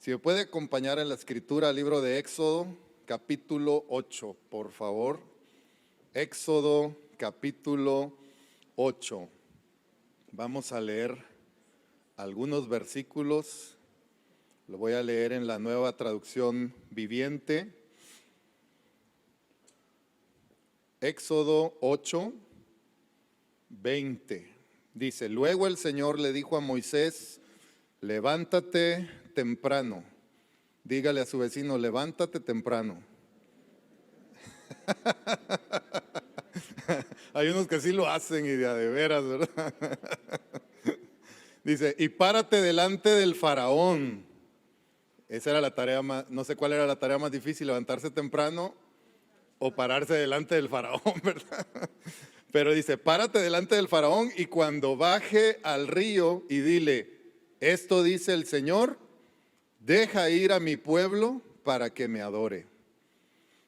Si me puede acompañar en la escritura, al libro de Éxodo, capítulo 8, por favor. Éxodo, capítulo 8. Vamos a leer algunos versículos. Lo voy a leer en la Nueva Traducción Viviente. Éxodo 8, 20. Dice: luego el Señor le dijo a Moisés: levántate temprano. Dígale a su vecino: levántate temprano. Hay unos que sí lo hacen y de veras, ¿verdad? Dice: y párate delante del faraón. Esa era la tarea más, no sé cuál era la tarea más difícil, levantarse temprano o pararse delante del faraón, ¿verdad? Pero dice: párate delante del faraón y cuando baje al río y dile: esto dice el Señor, deja ir a mi pueblo para que me adore.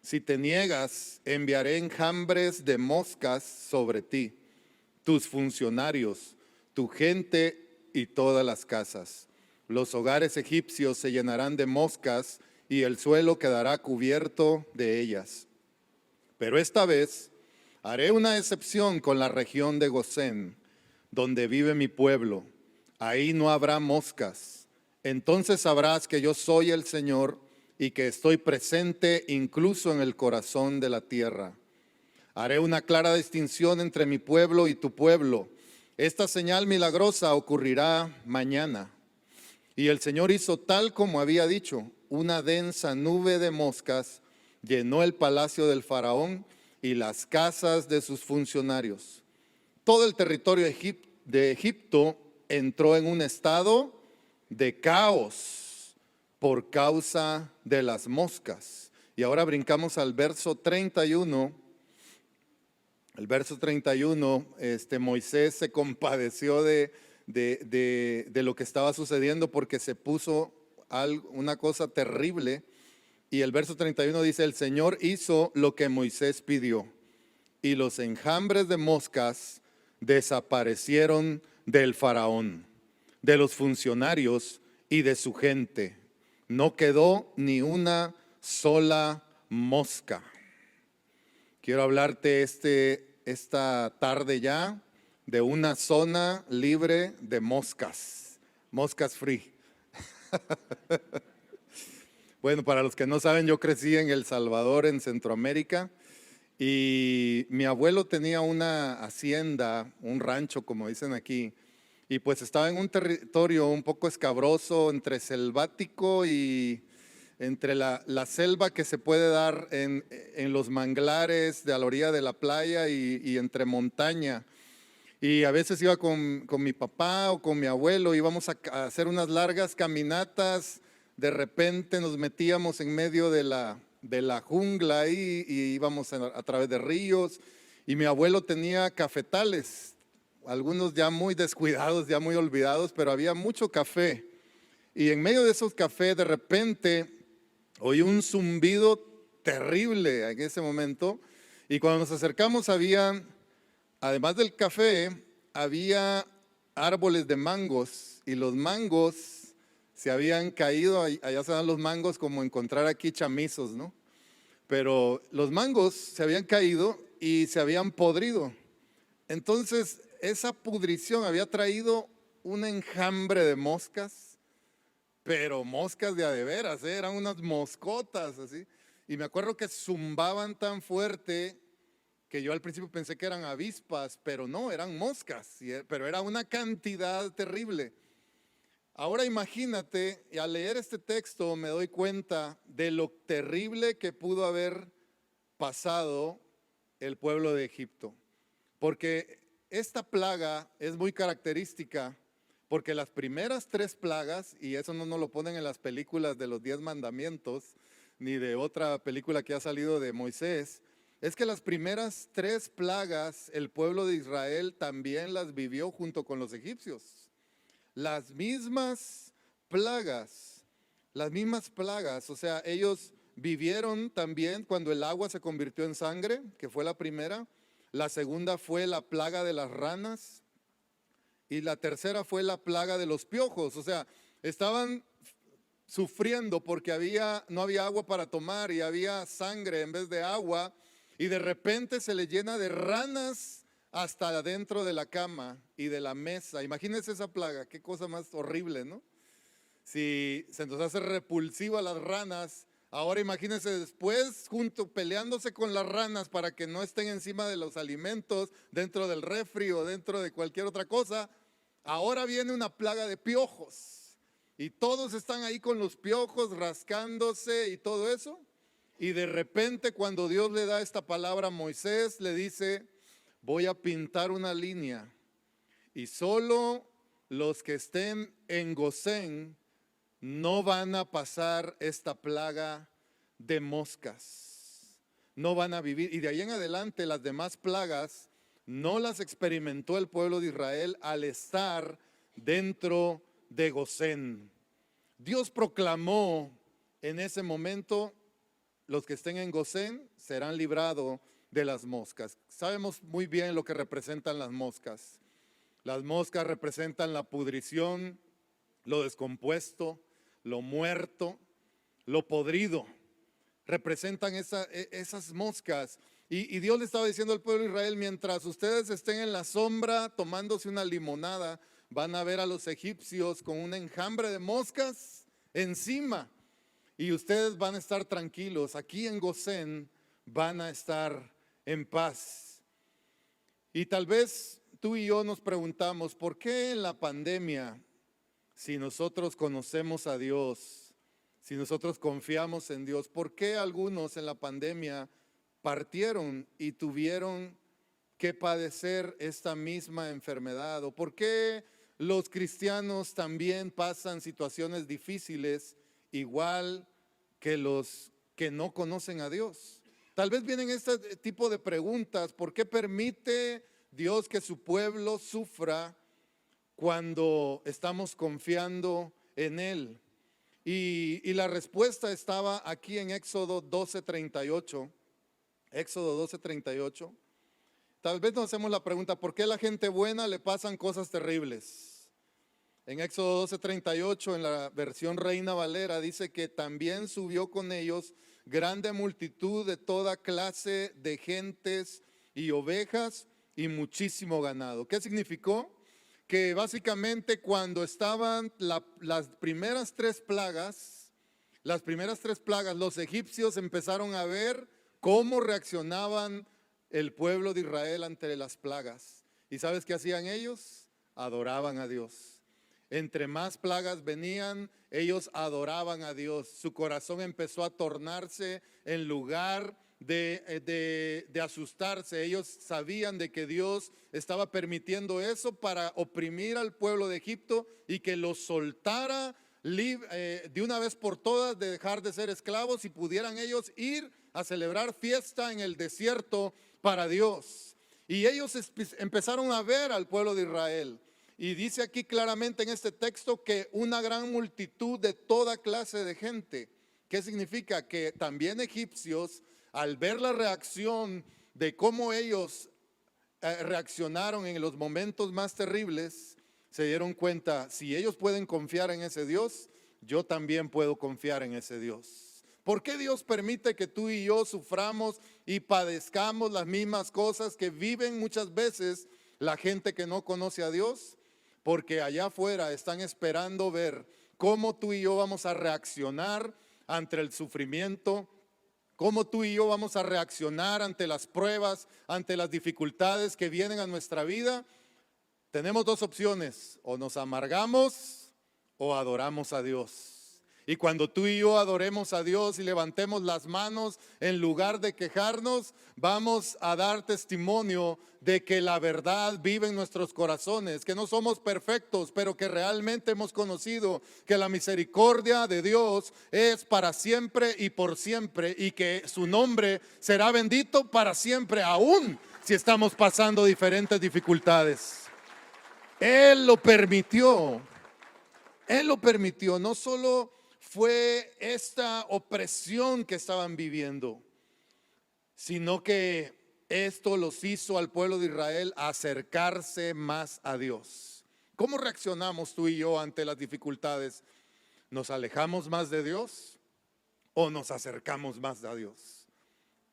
Si te niegas, enviaré enjambres de moscas sobre ti, tus funcionarios, tu gente y todas las casas. Los hogares egipcios se llenarán de moscas y el suelo quedará cubierto de ellas. Pero esta vez haré una excepción con la región de Gosén, donde vive mi pueblo. Ahí no habrá moscas. Entonces sabrás que yo soy el Señor y que estoy presente incluso en el corazón de la tierra. Haré una clara distinción entre mi pueblo y tu pueblo. Esta señal milagrosa ocurrirá mañana. Y el Señor hizo tal como había dicho. Una densa nube de moscas llenó el palacio del faraón y las casas de sus funcionarios. Todo el territorio de Egipto entró en un estado de caos por causa de las moscas. Y ahora brincamos al verso 31. El verso 31, Moisés se compadeció de lo que estaba sucediendo porque se puso una cosa terrible. Y el verso 31 dice: el Señor hizo lo que Moisés pidió y los enjambres de moscas desaparecieron del faraón, de los funcionarios y de su gente. No quedó ni una sola mosca. Quiero hablarte esta tarde ya de una zona libre de moscas, moscas free. Bueno, para los que no saben, yo crecí en El Salvador, en Centroamérica, y mi abuelo tenía una hacienda, un rancho, como dicen aquí, y pues estaba en un territorio un poco escabroso, entre selvático y entre la selva que se puede dar en los manglares de a la orilla de la playa y entre montaña. Y a veces iba con mi papá o con mi abuelo, íbamos a hacer unas largas caminatas. De repente nos metíamos en medio de la jungla ahí y íbamos a través de ríos. Y mi abuelo tenía cafetales, algunos ya muy descuidados, ya muy olvidados, pero había mucho café. Y en medio de esos cafés de repente oí un zumbido terrible en ese momento. Y cuando nos acercamos además del café, había árboles de mangos y los mangos se habían caído. Allá se dan los mangos como encontrar aquí chamizos, ¿no? Pero los mangos se habían caído y se habían podrido. Entonces esa pudrición había traído un enjambre de moscas, pero moscas de a de veras, eran unas moscotas así. Y me acuerdo que zumbaban tan fuerte que yo al principio pensé que eran avispas, pero no, eran moscas, pero era una cantidad terrible. Ahora imagínate, y al leer este texto me doy cuenta de lo terrible que pudo haber pasado el pueblo de Egipto, porque esta plaga es muy característica, porque las primeras 3 plagas, y eso no nos lo ponen en las películas de los 10 mandamientos, ni de otra película que ha salido de Moisés, es que las primeras 3 plagas el pueblo de Israel también las vivió junto con los egipcios. Las mismas plagas, o sea, ellos vivieron también cuando el agua se convirtió en sangre, que fue la primera. La segunda fue la plaga de las ranas y la tercera fue la plaga de los piojos. O sea, estaban sufriendo porque no había agua para tomar y había sangre en vez de agua, y de repente se le llena de ranas hasta adentro de la cama y de la mesa. Imagínense esa plaga, qué cosa más horrible, ¿no? Si se nos hace repulsiva las ranas, ahora imagínense después peleándose con las ranas para que no estén encima de los alimentos, dentro del refri o dentro de cualquier otra cosa. Ahora viene una plaga de piojos y todos están ahí con los piojos rascándose y todo eso. Y de repente, cuando Dios le da esta palabra a Moisés, le dice: voy a pintar una línea y solo los que estén en Gosén no van a pasar esta plaga de moscas, no van a vivir. Y de ahí en adelante las demás plagas no las experimentó el pueblo de Israel al estar dentro de Gosén. Dios proclamó en ese momento: los que estén en Gosén serán librados de las moscas. Sabemos muy bien lo que representan las moscas. Las moscas representan la pudrición, lo descompuesto, lo muerto, lo podrido. Representan esas moscas. Y Dios le estaba diciendo al pueblo de Israel: mientras ustedes estén en la sombra tomándose una limonada, van a ver a los egipcios con un enjambre de moscas encima. Y ustedes van a estar tranquilos. Aquí en Gosén van a estar en paz. Y tal vez tú y yo nos preguntamos: ¿por qué en la pandemia, si nosotros conocemos a Dios, si nosotros confiamos en Dios, por qué algunos en la pandemia partieron y tuvieron que padecer esta misma enfermedad? ¿O por qué los cristianos también pasan situaciones difíciles igual que los que no conocen a Dios? Tal vez vienen este tipo de preguntas: ¿por qué permite Dios que su pueblo sufra cuando estamos confiando en Él? Y la respuesta estaba aquí en Éxodo 12:38. Éxodo 12:38. Tal vez nos hacemos la pregunta: ¿por qué a la gente buena le pasan cosas terribles? En Éxodo 12:38, en la versión Reina Valera, dice que también subió con ellos grande multitud de toda clase de gentes y ovejas y muchísimo ganado. ¿Qué significó? Que básicamente cuando estaban las primeras tres plagas, los egipcios empezaron a ver cómo reaccionaban el pueblo de Israel ante las plagas. ¿Y sabes qué hacían ellos? Adoraban a Dios. Entre más plagas venían, ellos adoraban a Dios. Su corazón empezó a tornarse, en lugar de asustarse. Ellos sabían de que Dios estaba permitiendo eso para oprimir al pueblo de Egipto y que los soltara de una vez por todas, de dejar de ser esclavos, y pudieran ellos ir a celebrar fiesta en el desierto para Dios. Y ellos empezaron a ver al pueblo de Israel. Y dice aquí claramente en este texto que una gran multitud de toda clase de gente. ¿Qué significa? Que también egipcios, al ver la reacción de cómo ellos reaccionaron en los momentos más terribles, se dieron cuenta: si ellos pueden confiar en ese Dios, yo también puedo confiar en ese Dios. ¿Por qué Dios permite que tú y yo suframos y padezcamos las mismas cosas que viven muchas veces la gente que no conoce a Dios? Porque allá afuera están esperando ver cómo tú y yo vamos a reaccionar ante el sufrimiento, cómo tú y yo vamos a reaccionar ante las pruebas, ante las dificultades que vienen a nuestra vida. Tenemos dos opciones: o nos amargamos o adoramos a Dios. Y cuando tú y yo adoremos a Dios y levantemos las manos en lugar de quejarnos, vamos a dar testimonio de que la verdad vive en nuestros corazones, que no somos perfectos, pero que realmente hemos conocido que la misericordia de Dios es para siempre y por siempre, y que su nombre será bendito para siempre, aún si estamos pasando diferentes dificultades. Él lo permitió. No solo fue esta opresión que estaban viviendo, sino que esto los hizo al pueblo de Israel acercarse más a Dios. ¿Cómo reaccionamos tú y yo ante las dificultades? ¿Nos alejamos más de Dios o nos acercamos más a Dios?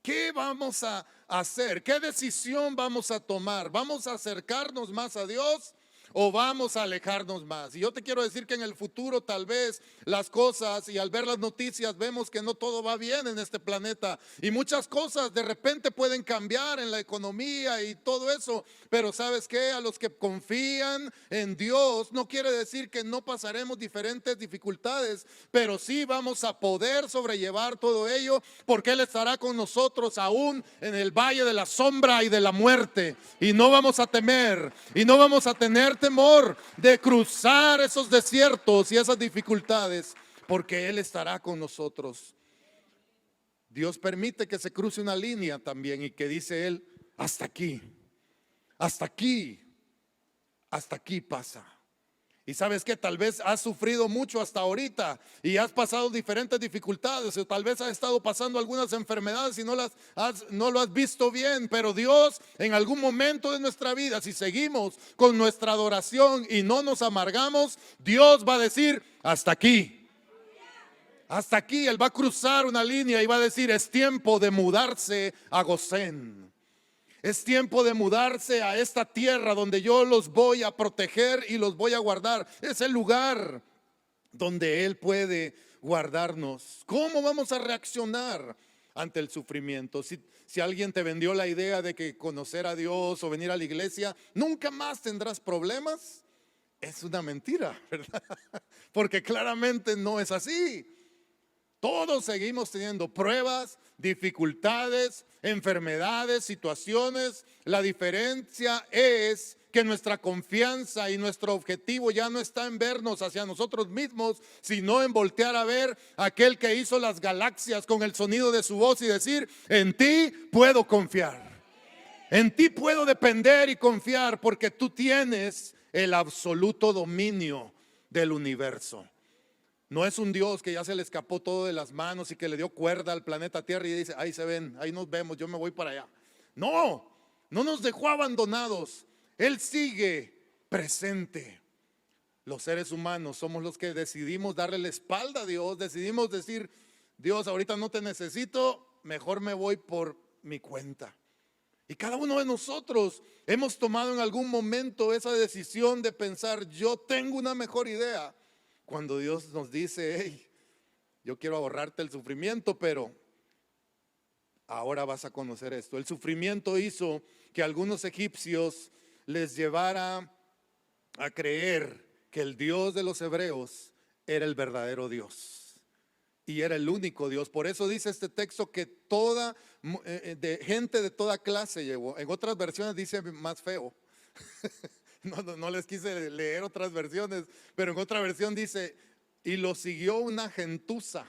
¿Qué vamos a hacer? ¿Qué decisión vamos a tomar? ¿Vamos a acercarnos más a Dios o vamos a alejarnos más? Y yo te quiero decir que en el futuro tal vez las cosas, y al ver las noticias vemos que no todo va bien en este planeta, y muchas cosas de repente pueden cambiar en la economía y todo eso, pero ¿sabes qué? A los que confían en Dios, no quiere decir que no pasaremos diferentes dificultades, pero sí vamos a poder sobrellevar todo ello, porque Él estará con nosotros aún en el valle de la sombra y de la muerte, y no vamos a temer, y no vamos a tener temor de cruzar esos desiertos y esas dificultades, porque Él estará con nosotros. Dios permite que se cruce una línea también, y que dice Él: hasta aquí, hasta aquí, hasta aquí pasa. Y sabes que tal vez has sufrido mucho hasta ahorita y has pasado diferentes dificultades, o tal vez has estado pasando algunas enfermedades y no lo has visto bien, pero Dios en algún momento de nuestra vida, si seguimos con nuestra adoración y no nos amargamos, Dios va a decir: hasta aquí, hasta aquí. Él va a cruzar una línea y va a decir: es tiempo de mudarse a Gosén. Es tiempo de mudarse a esta tierra donde yo los voy a proteger y los voy a guardar. Es el lugar donde Él puede guardarnos. ¿Cómo vamos a reaccionar ante el sufrimiento? Si alguien te vendió la idea de que conocer a Dios o venir a la iglesia nunca más tendrás problemas, es una mentira, ¿verdad? Porque claramente no es así. Todos seguimos teniendo pruebas, dificultades, enfermedades, situaciones. La diferencia es que nuestra confianza y nuestro objetivo ya no está en vernos hacia nosotros mismos, sino en voltear a ver a aquel que hizo las galaxias con el sonido de su voz y decir: en ti puedo confiar, en ti puedo depender y confiar, porque tú tienes el absoluto dominio del universo. No es un Dios que ya se le escapó todo de las manos y que le dio cuerda al planeta Tierra y dice: ahí se ven, ahí nos vemos, yo me voy para allá. No, no nos dejó abandonados. Él sigue presente. Los seres humanos somos los que decidimos darle la espalda a Dios. Decidimos decir: Dios, ahorita no te necesito, mejor me voy por mi cuenta. Y cada uno de nosotros hemos tomado en algún momento esa decisión de pensar: yo tengo una mejor idea. Cuando Dios nos dice: hey, yo quiero ahorrarte el sufrimiento, pero ahora vas a conocer esto. El sufrimiento hizo que a algunos egipcios les llevara a creer que el Dios de los hebreos era el verdadero Dios y era el único Dios. Por eso dice este texto que toda de gente de toda clase llevó. En otras versiones dice más feo. No les quise leer otras versiones, pero en otra versión dice: y lo siguió una gentuza.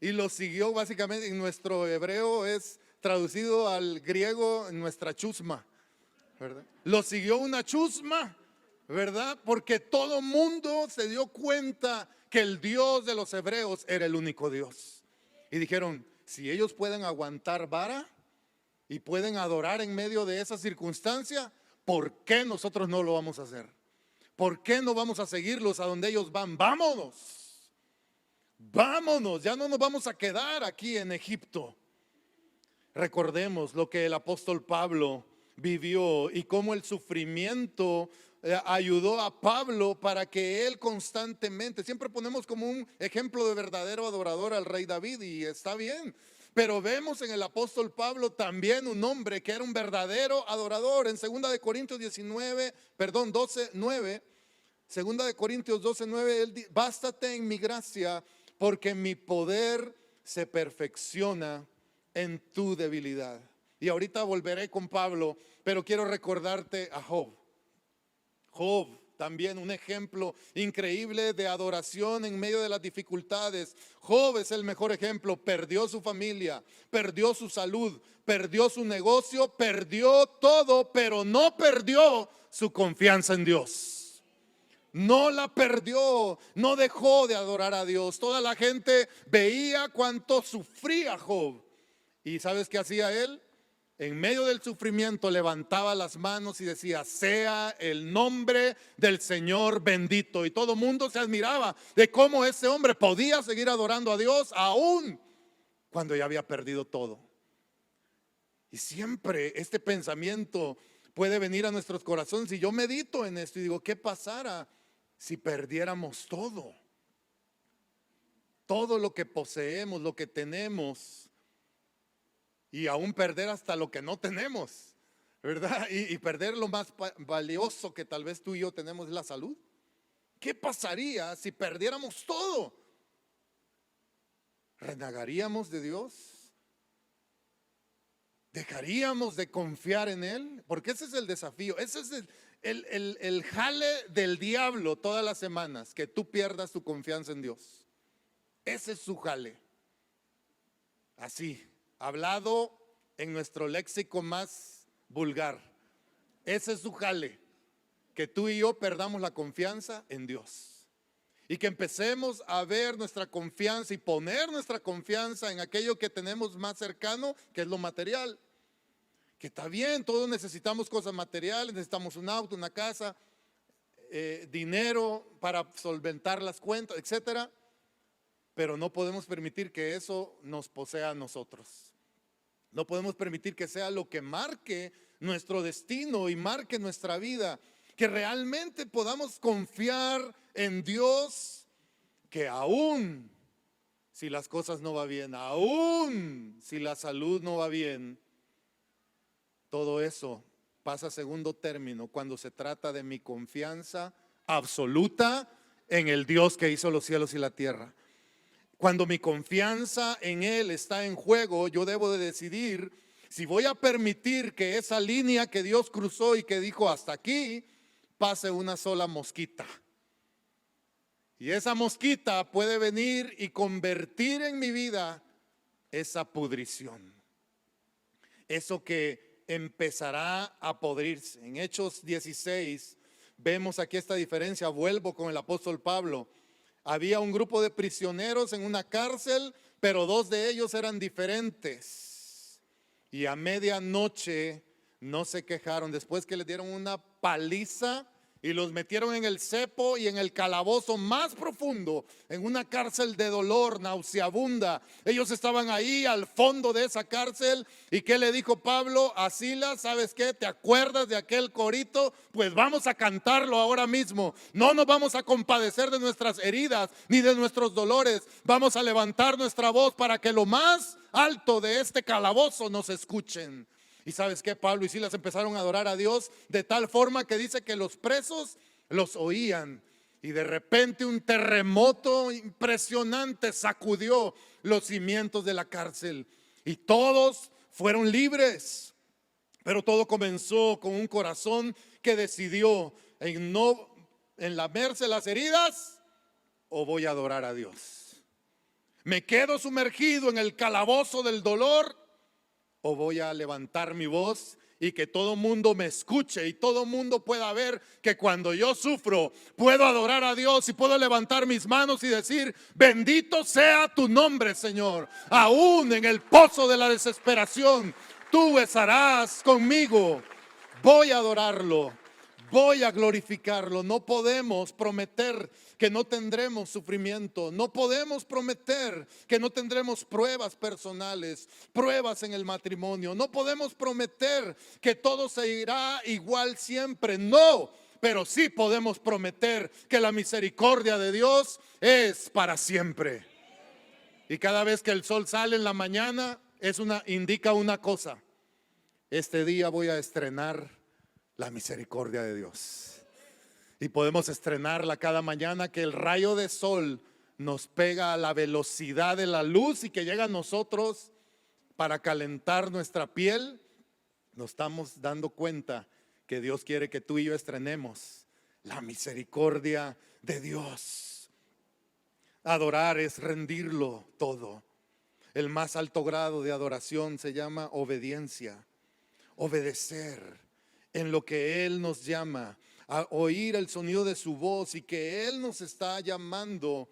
Y lo siguió, básicamente en nuestro hebreo es traducido al griego nuestra chusma, ¿verdad? Lo siguió una chusma, ¿verdad? Porque todo mundo se dio cuenta que el Dios de los hebreos era el único Dios. Y dijeron: si ellos pueden aguantar vara y pueden adorar en medio de esa circunstancia, ¿por qué nosotros no lo vamos a hacer? ¿Por qué no vamos a seguirlos a donde ellos van? Vámonos, vámonos, ya no nos vamos a quedar aquí en Egipto. Recordemos lo que el apóstol Pablo vivió y cómo el sufrimiento ayudó a Pablo para que él constantemente, siempre ponemos como un ejemplo de verdadero adorador al rey David, y está bien. Pero vemos en el apóstol Pablo también un hombre que era un verdadero adorador. En 2 de Corintios 12:9, 2 de Corintios 12:9, él dice: bástate en mi gracia, porque mi poder se perfecciona en tu debilidad. Y ahorita volveré con Pablo, pero quiero recordarte a Job. Job, también un ejemplo increíble de adoración en medio de las dificultades. Job es el mejor ejemplo. Perdió su familia, perdió su salud, perdió su negocio, perdió todo, pero no perdió su confianza en Dios. No la perdió, no dejó de adorar a Dios. Toda la gente veía cuánto sufría Job. ¿Y sabes qué hacía él? en medio del sufrimiento levantaba las manos y decía: sea el nombre del Señor bendito. Y todo el mundo se admiraba de cómo ese hombre podía seguir adorando a Dios aún cuando ya había perdido todo. Y siempre este pensamiento puede venir a nuestros corazones, y yo medito en esto y digo: ¿qué pasara si perdiéramos todo? Todo lo que poseemos, lo que tenemos, y aún perder hasta lo que no tenemos, ¿verdad? Y perder lo más valioso que tal vez tú y yo tenemos, es la salud. ¿Qué pasaría si perdiéramos todo? ¿Renegaríamos de Dios? ¿Dejaríamos de confiar en Él? Porque ese es el desafío, ese es el jale del diablo todas las semanas, que tú pierdas tu confianza en Dios. Ese es su jale. Así, hablado en nuestro léxico más vulgar, ese es su jale, que tú y yo perdamos la confianza en Dios, y que empecemos a ver nuestra confianza y poner nuestra confianza en aquello que tenemos más cercano, que es lo material. Que está bien, todos necesitamos cosas materiales, necesitamos un auto, una casa, dinero para solventar las cuentas, etcétera. Pero no podemos permitir que eso nos posea a nosotros. No podemos permitir que sea lo que marque nuestro destino y marque nuestra vida. Que realmente podamos confiar en Dios, que aún si las cosas no van bien, aún si la salud no va bien, todo eso pasa a segundo término cuando se trata de mi confianza absoluta en el Dios que hizo los cielos y la tierra. Cuando mi confianza en Él está en juego, yo debo de decidir si voy a permitir que esa línea que Dios cruzó y que dijo hasta aquí, pase una sola mosquita. Y esa mosquita puede venir y convertir en mi vida esa pudrición, eso que empezará a podrirse. En Hechos 16 vemos aquí esta diferencia. Vuelvo con el apóstol Pablo. Había un grupo de prisioneros en una cárcel, pero dos de ellos eran diferentes. Y a medianoche no se quejaron, después que les dieron una paliza y los metieron en el cepo y en el calabozo más profundo, en una cárcel de dolor nauseabunda. Ellos estaban ahí al fondo de esa cárcel. ¿Y qué le dijo Pablo a Silas? ¿Sabes qué? ¿Te acuerdas de aquel corito? Pues vamos a cantarlo ahora mismo. No nos vamos a compadecer de nuestras heridas ni de nuestros dolores. Vamos a levantar nuestra voz para que lo más alto de este calabozo nos escuchen. Y ¿sabes qué? Pablo y Silas empezaron a adorar a Dios de tal forma que dice que los presos los oían. Y de repente un terremoto impresionante sacudió los cimientos de la cárcel y todos fueron libres. Pero todo comenzó con un corazón que decidió en lamerse las heridas, o voy a adorar a Dios. Me quedo sumergido en el calabozo del dolor, o voy a levantar mi voz y que todo mundo me escuche y todo mundo pueda ver que cuando yo sufro puedo adorar a Dios y puedo levantar mis manos y decir: bendito sea tu nombre, Señor. Aún en el pozo de la desesperación, tú estarás conmigo. Voy a adorarlo, voy a glorificarlo. No podemos prometer que no tendremos sufrimiento. No podemos prometer que no tendremos pruebas personales, pruebas en el matrimonio. No podemos prometer que todo se irá igual siempre. No, pero sí podemos prometer que la misericordia de Dios es para siempre. Y cada vez que el sol sale en la mañana, indica una cosa: este día voy a estrenar la misericordia de Dios. Y podemos estrenarla cada mañana, que el rayo de sol nos pega a la velocidad de la luz y que llega a nosotros para calentar nuestra piel. Nos estamos dando cuenta que Dios quiere que tú y yo estrenemos la misericordia de Dios. Adorar es rendirlo todo. El más alto grado de adoración se llama obediencia. Obedecer en lo que Él nos llama, a oír el sonido de su voz, y que Él nos está llamando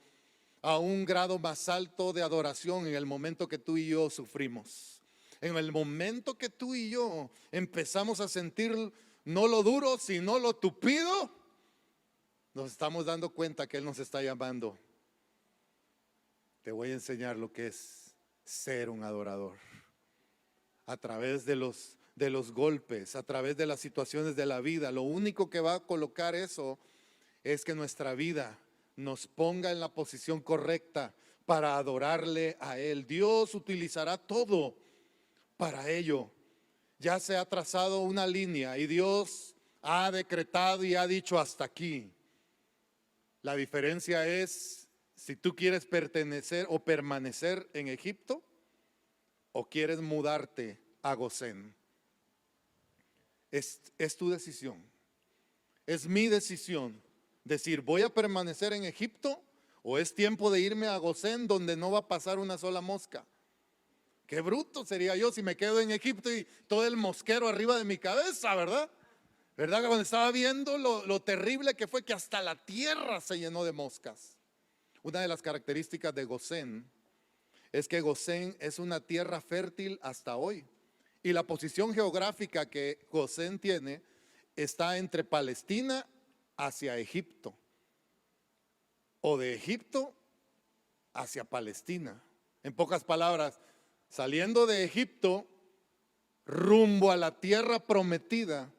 a un grado más alto de adoración en el momento que tú y yo sufrimos. En el momento que tú y yo empezamos a sentir no lo duro, sino lo tupido, nos estamos dando cuenta que Él nos está llamando. Te voy a enseñar lo que es ser un adorador. A través de los golpes, a través de las situaciones de la vida, lo único que va a colocar eso es que nuestra vida nos ponga en la posición correcta para adorarle a Él. Dios utilizará todo para ello. Ya se ha trazado una línea y Dios ha decretado y ha dicho hasta aquí. La diferencia es si tú quieres pertenecer o permanecer en Egipto o quieres mudarte a Gosén. Es tu decisión. Es mi decisión. Decir, voy a permanecer en Egipto o es tiempo de irme a Gosén donde no va a pasar una sola mosca. Qué bruto sería yo si me quedo en Egipto y todo el mosquero arriba de mi cabeza, ¿verdad? ¿Verdad? Que cuando estaba viendo lo terrible que fue que hasta la tierra se llenó de moscas. Una de las características de Gosén es que Gosén es una tierra fértil hasta hoy. Y la posición geográfica que Gosén tiene está entre Palestina hacia Egipto o de Egipto hacia Palestina. En pocas palabras, saliendo de Egipto rumbo a la tierra prometida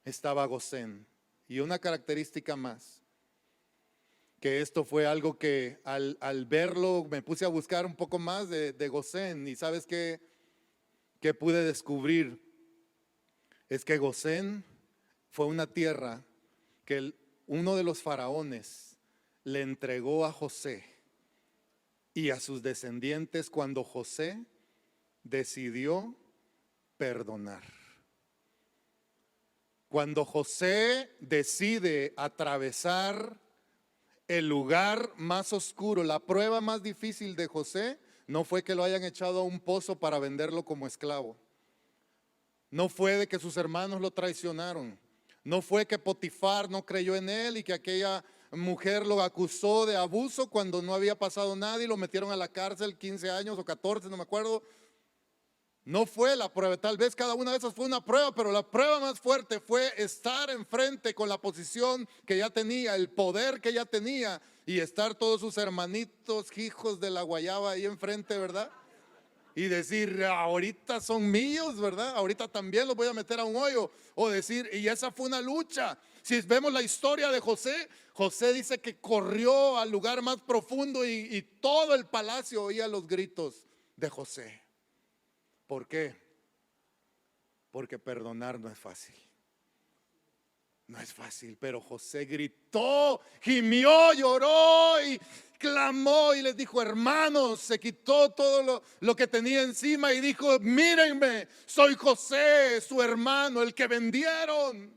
estaba Gosén. Y una característica más, que esto fue algo que al verlo me puse a buscar un poco más de Gosén. Y ¿sabes qué pude descubrir? Es que Gosén fue una tierra que uno de los faraones le entregó a José y a sus descendientes cuando José decidió perdonar. Cuando José decide atravesar el lugar más oscuro, la prueba más difícil de José no fue que lo hayan echado a un pozo para venderlo como esclavo. No fue de que sus hermanos lo traicionaron. No fue que Potifar no creyó en él y que aquella mujer lo acusó de abuso cuando no había pasado nada y lo metieron a la cárcel 15 años o 14, no me acuerdo. No fue la prueba, tal vez cada una de esas fue una prueba, pero la prueba más fuerte fue estar enfrente con la posición que ya tenía, el poder que ya tenía y estar todos sus hermanitos, hijos de la guayaba ahí enfrente, ¿verdad? Y decir, ahorita son míos, ¿verdad? Ahorita también los voy a meter a un hoyo. O decir, y esa fue una lucha. Si vemos la historia de José, José dice que corrió al lugar más profundo y todo el palacio oía los gritos de José. ¿Por qué? Porque perdonar no es fácil. No es fácil, pero José gritó, gimió, lloró y clamó y les dijo, hermanos, se quitó todo lo que tenía encima y dijo, mírenme, soy José, su hermano, el que vendieron.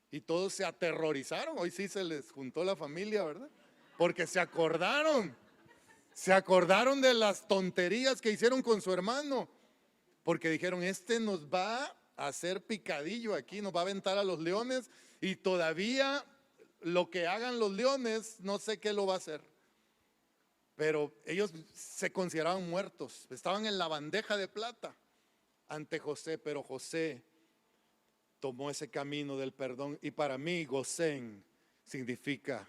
Y todos se aterrorizaron. Hoy sí se les juntó la familia, ¿verdad? Porque se acordaron de las tonterías que hicieron con su hermano. Porque dijeron, este nos va a hacer picadillo aquí, nos va a aventar a los leones y todavía lo que hagan los leones, no sé qué lo va a hacer. Pero ellos se consideraban muertos, estaban en la bandeja de plata ante José, pero José tomó ese camino del perdón y para mí Gosén significa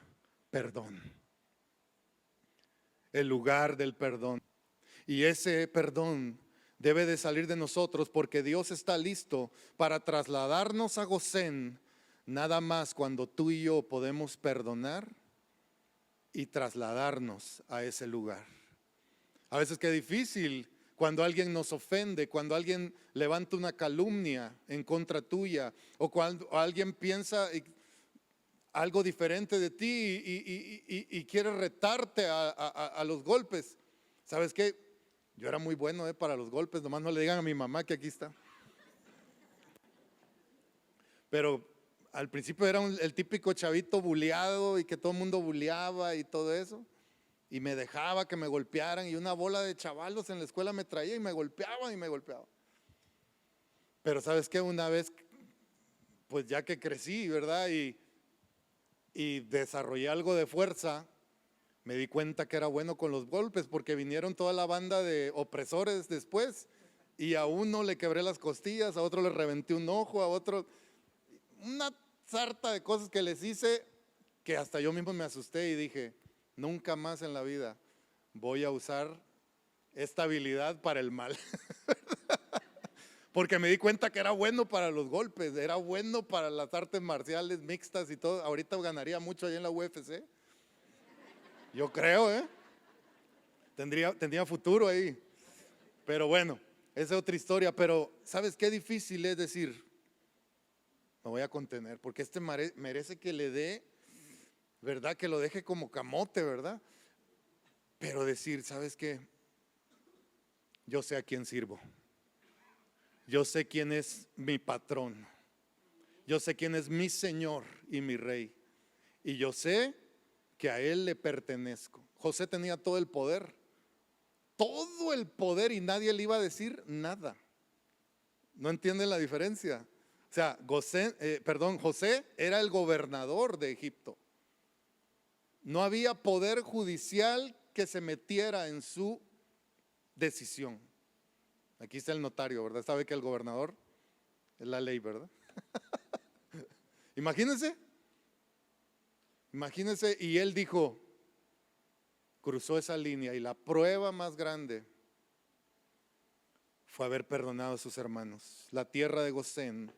perdón, el lugar del perdón. Y ese perdón debe de salir de nosotros porque Dios está listo para trasladarnos a Gosén nada más cuando tú y yo podemos perdonar y trasladarnos a ese lugar. A veces qué difícil cuando alguien nos ofende, cuando alguien levanta una calumnia en contra tuya o cuando alguien piensa algo diferente de ti y quiere retarte a los golpes. ¿Sabes qué? Yo era muy bueno para los golpes, nomás no le digan a mi mamá que aquí está. Pero al principio era el típico chavito buleado y que todo el mundo buleaba y todo eso. Y me dejaba que me golpearan y una bola de chavalos en la escuela me traía y me golpeaban y me golpeaban. Pero ¿sabes qué? Una vez, pues ya que crecí, ¿verdad? Y desarrollé algo de fuerza, me di cuenta que era bueno con los golpes porque vinieron toda la banda de opresores después y a uno le quebré las costillas, a otro le reventé un ojo, a otro una sarta de cosas que les hice que hasta yo mismo me asusté y dije, nunca más en la vida voy a usar esta habilidad para el mal. Porque me di cuenta que era bueno para los golpes, era bueno para las artes marciales mixtas y todo. Ahorita ganaría mucho allá en la UFC. Yo creo, tendría futuro ahí. Pero bueno, esa es otra historia. Pero ¿sabes qué difícil es decir? Me voy a contener, porque merece que le dé, ¿verdad? Que lo deje como camote, ¿verdad? Pero decir, ¿sabes qué? Yo sé a quién sirvo. Yo sé quién es mi patrón. Yo sé quién es mi Señor y mi Rey. Y yo sé que a Él le pertenezco. José tenía todo el poder y nadie le iba a decir nada. ¿No entienden la diferencia? O sea, José era el gobernador de Egipto. No había poder judicial que se metiera en su decisión. Aquí está el notario, ¿verdad? Sabe que el gobernador es la ley, ¿verdad? Imagínense, y él dijo, cruzó esa línea y la prueba más grande fue haber perdonado a sus hermanos. La tierra de Gosén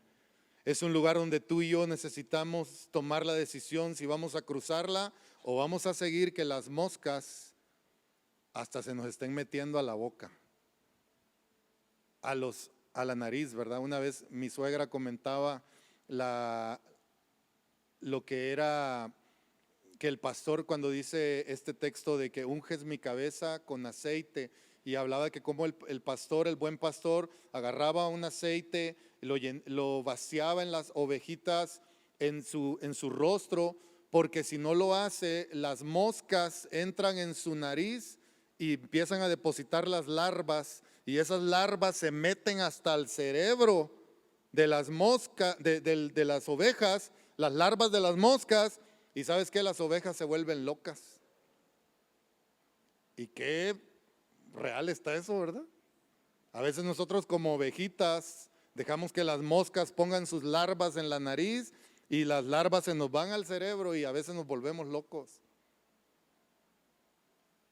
es un lugar donde tú y yo necesitamos tomar la decisión si vamos a cruzarla o vamos a seguir que las moscas hasta se nos estén metiendo a la boca, a la nariz, ¿verdad? Una vez mi suegra comentaba lo que era que el pastor, cuando dice este texto de que unges mi cabeza con aceite, y hablaba de que como el buen pastor, agarraba un aceite, lo vaciaba en las ovejitas en su rostro, porque si no lo hace, las moscas entran en su nariz y empiezan a depositar las larvas, y esas larvas se meten hasta el cerebro de las moscas, de las ovejas, las larvas de las moscas, y ¿sabes qué? Las ovejas se vuelven locas. Y qué real está eso, ¿verdad? A veces nosotros como ovejitas dejamos que las moscas pongan sus larvas en la nariz y las larvas se nos van al cerebro y a veces nos volvemos locos.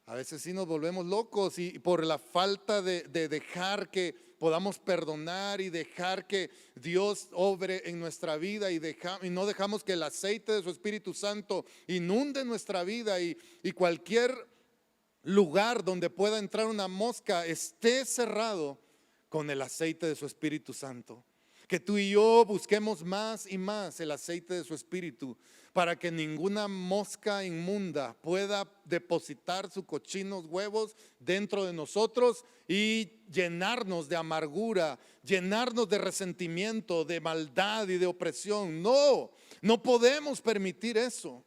A veces sí nos volvemos locos y por la falta de dejar que podamos perdonar y dejar que Dios obre en nuestra vida y no dejamos que el aceite de su Espíritu Santo inunde nuestra vida y cualquier lugar donde pueda entrar una mosca esté cerrado con el aceite de su Espíritu Santo. Que tú y yo busquemos más y más el aceite de su Espíritu para que ninguna mosca inmunda pueda depositar sus cochinos huevos dentro de nosotros y llenarnos de amargura, llenarnos de resentimiento, de maldad y de opresión. No podemos permitir eso.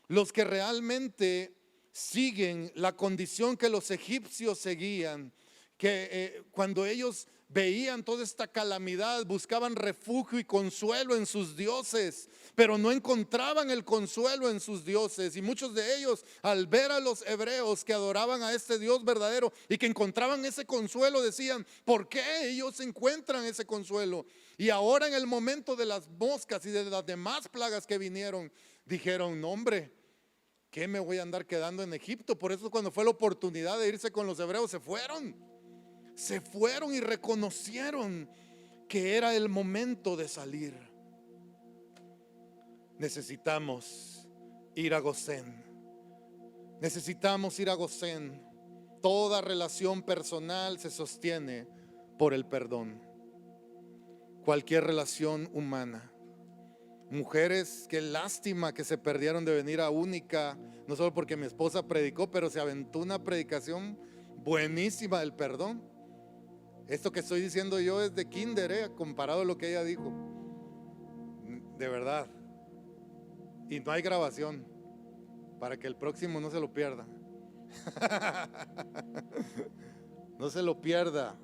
Los que realmente siguen la condición que los egipcios seguían, que cuando ellos veían toda esta calamidad, buscaban refugio y consuelo en sus dioses, pero no encontraban el consuelo en sus dioses. Y muchos de ellos, al ver a los hebreos que adoraban a este Dios verdadero y que encontraban ese consuelo, decían, ¿por qué ellos encuentran ese consuelo? Y ahora en el momento de las moscas y de las demás plagas que vinieron, dijeron, no hombre, ¿qué me voy a andar quedando en Egipto? Por eso cuando fue la oportunidad de irse con los hebreos, se fueron y reconocieron que era el momento de salir. Necesitamos ir a Gosén. Necesitamos ir a Gosén. Toda relación personal se sostiene por el perdón. Cualquier relación humana. Mujeres, qué lástima que se perdieron de venir a Única, no solo porque mi esposa predicó, pero se aventó una predicación buenísima del perdón. Esto que estoy diciendo yo es de kinder, comparado a lo que ella dijo. De verdad. Y no hay grabación, para que el próximo no se lo pierda. No se lo pierda.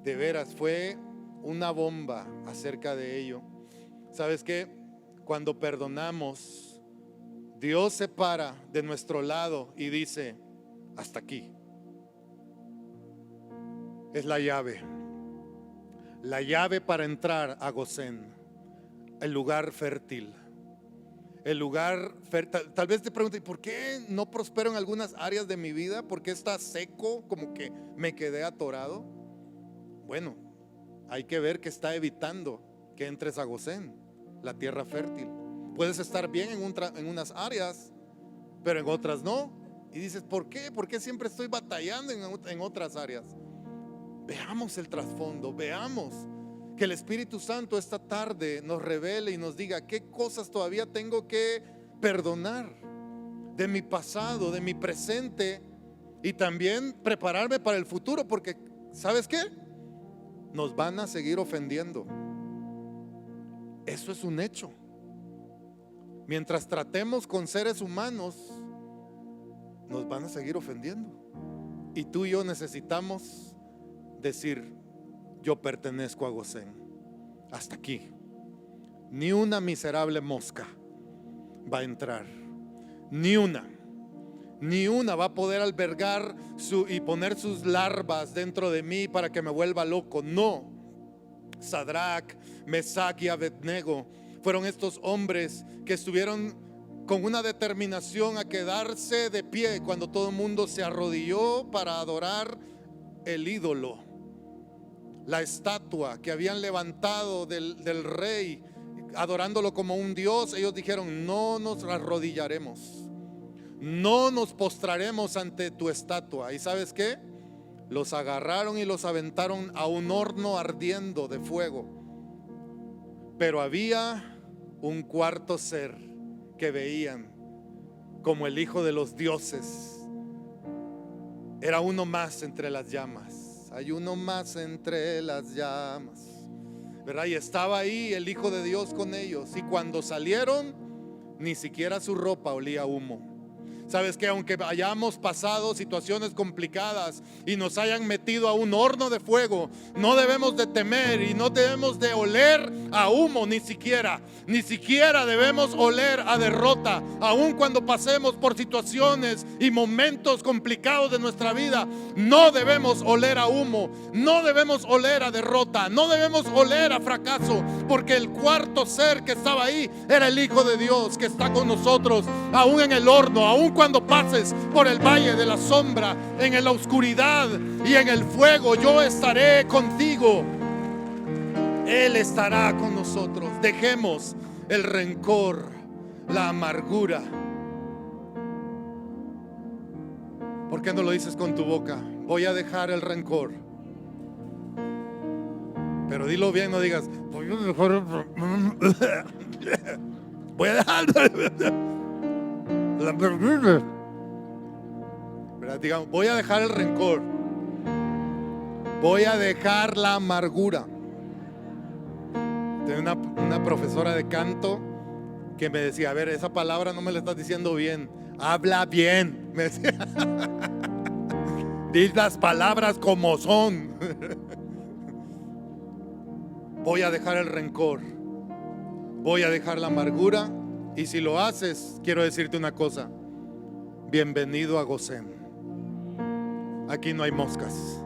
De veras, fue una bomba acerca de ello. ¿Sabes qué? Cuando perdonamos, Dios se para de nuestro lado y dice, hasta aquí. es la llave para entrar a Gosén, el lugar fértil. El lugar fértil. Tal vez te preguntes, ¿por qué no prospero en algunas áreas de mi vida? ¿Por qué está seco? Como que me quedé atorado. Bueno, hay que ver que está evitando que entres a Gosén, la tierra fértil. Puedes estar bien en unas áreas, pero en otras no. Y dices, ¿por qué? ¿Por qué siempre estoy batallando en otras áreas? Veamos el trasfondo, veamos que el Espíritu Santo esta tarde nos revele y nos diga qué cosas todavía tengo que perdonar de mi pasado, de mi presente, y también prepararme para el futuro, porque ¿sabes qué? Nos van a seguir ofendiendo. Eso es un hecho. Mientras tratemos con seres humanos, nos van a seguir ofendiendo. Y tú y yo necesitamos decir, yo pertenezco a Gosén. Hasta aquí. Ni una miserable mosca va a entrar. Ni una va a poder albergar y poner sus larvas dentro de mí para que me vuelva loco. No. Sadrach, Mesach y Abednego fueron estos hombres que estuvieron con una determinación a quedarse de pie cuando todo el mundo se arrodilló para adorar el ídolo, la estatua que habían levantado del rey, adorándolo como un dios. Ellos dijeron, no nos arrodillaremos, no nos postraremos ante tu estatua. ¿Y sabes qué? Los agarraron y los aventaron a un horno ardiendo de fuego. Pero había un cuarto ser que veían como el hijo de los dioses. Era uno más entre las llamas. Hay uno más entre las llamas, ¿verdad? Y estaba ahí el Hijo de Dios con ellos. Y cuando salieron, ni siquiera su ropa olía a humo. Sabes que aunque hayamos pasado situaciones complicadas y nos hayan metido a un horno de fuego, no debemos de temer y no debemos de oler a humo, ni siquiera debemos oler a derrota. Aun cuando pasemos por situaciones y momentos complicados de nuestra vida, no debemos oler a humo, no debemos oler a derrota, no debemos oler a fracaso, porque el cuarto ser que estaba ahí era el Hijo de Dios que está con nosotros, aún en el horno, aún cuando pases por el valle de la sombra, en la oscuridad y en el fuego, yo estaré contigo. Él estará con nosotros. Dejemos el rencor, la amargura. ¿Por qué no lo dices con tu boca? Voy a dejar el rencor. Pero dilo bien, no digas voy a dejar digamos, voy a dejar el rencor, voy a dejar la amargura. Tengo una profesora de canto que me decía, a ver, esa palabra no me la estás diciendo bien, habla bien, me decía. Di las palabras como son. Voy a dejar el rencor, voy a dejar la amargura. Y si lo haces, quiero decirte una cosa: bienvenido a Gosén. Aquí no hay moscas.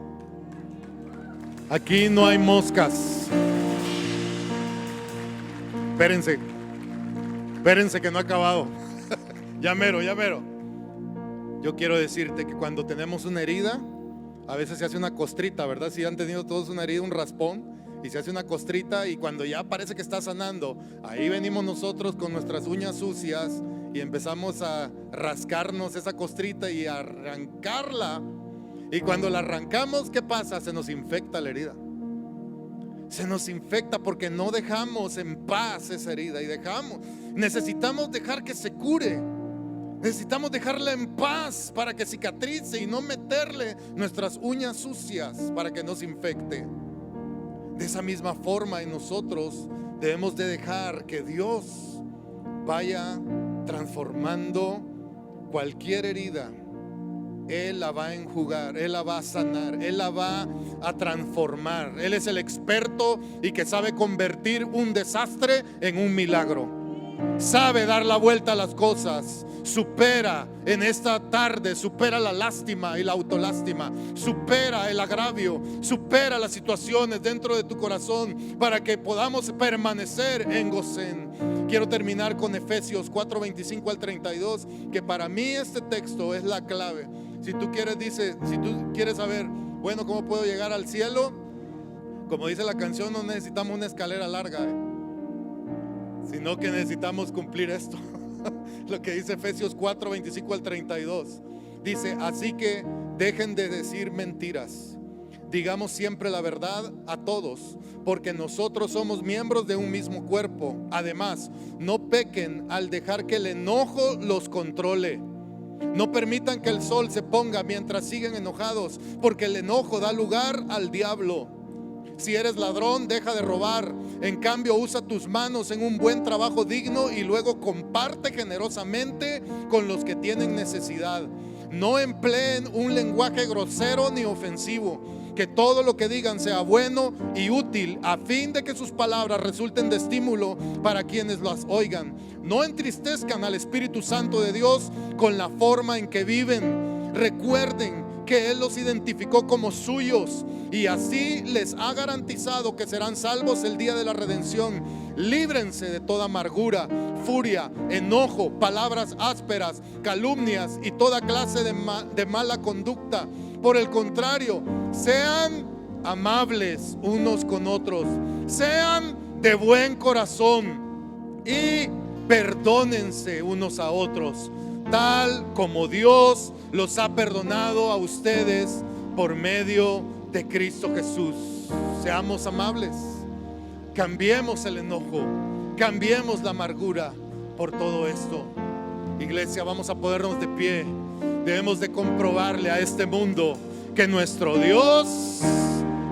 Aquí no hay moscas. Espérense que no ha acabado. Ya mero. Yo quiero decirte que cuando tenemos una herida, a veces se hace una costrita, ¿verdad? Si han tenido todos una herida, un raspón, y se hace una costrita, y cuando ya parece que está sanando, ahí venimos nosotros con nuestras uñas sucias y empezamos a rascarnos esa costrita y a arrancarla. Y cuando la arrancamos, ¿qué pasa? Se nos infecta la herida. Se nos infecta porque no dejamos en paz esa herida. Necesitamos dejar que se cure. Necesitamos dejarla en paz para que cicatrice y no meterle nuestras uñas sucias para que no se infecte. De esa misma forma, en nosotros debemos de dejar que Dios vaya transformando cualquier herida. Él la va a enjugar, Él la va a sanar, Él la va a transformar. Él es el experto y que sabe convertir un desastre en un milagro. sabe dar la vuelta a las cosas. Supera en esta tarde, supera la lástima y la autolástima, supera el agravio, supera las situaciones dentro de tu corazón para que podamos permanecer en Gosén. Quiero terminar con Efesios 4:25 al 32, que para mí este texto es la clave. Si tú quieres saber, bueno, ¿cómo puedo llegar al cielo? Como dice la canción, no necesitamos una escalera larga, sino que necesitamos cumplir esto. Lo que dice Efesios 4:25 al 32. Dice: así que dejen de decir mentiras, digamos siempre la verdad a todos, porque nosotros somos miembros de un mismo cuerpo. Además, no pequen al dejar que el enojo los controle. No permitan que el sol se ponga mientras siguen enojados, porque el enojo da lugar al diablo. Si eres ladrón, deja de robar. En cambio, usa tus manos en un buen trabajo digno y luego comparte generosamente con los que tienen necesidad. No empleen un lenguaje grosero ni ofensivo. Que todo lo que digan sea bueno y útil, a fin de que sus palabras resulten de estímulo para quienes las oigan. No entristezcan al Espíritu Santo de Dios con la forma en que viven. Recuerden que Él los identificó como suyos y así les ha garantizado que serán salvos el día de la redención. Líbrense de toda amargura, furia, enojo, palabras ásperas, calumnias y toda clase de mala conducta. Por el contrario, sean amables unos con otros, sean de buen corazón y perdónense unos a otros, tal como Dios los ha perdonado a ustedes por medio de Cristo Jesús. Seamos amables, cambiemos el enojo, cambiemos la amargura por todo esto. Iglesia, vamos a ponernos de pie. Debemos de comprobarle a este mundo que nuestro Dios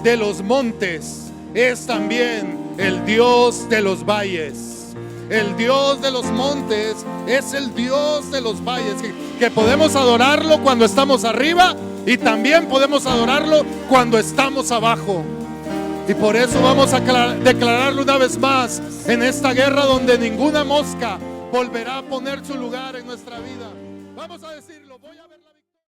de los montes es también el Dios de los valles. El Dios de los montes es el Dios de los valles, que podemos adorarlo cuando estamos arriba y también podemos adorarlo cuando estamos abajo. Y por eso vamos a declararlo una vez más en esta guerra donde ninguna mosca volverá a poner su lugar en nuestra vida. Vamos a decirlo, voy a ver la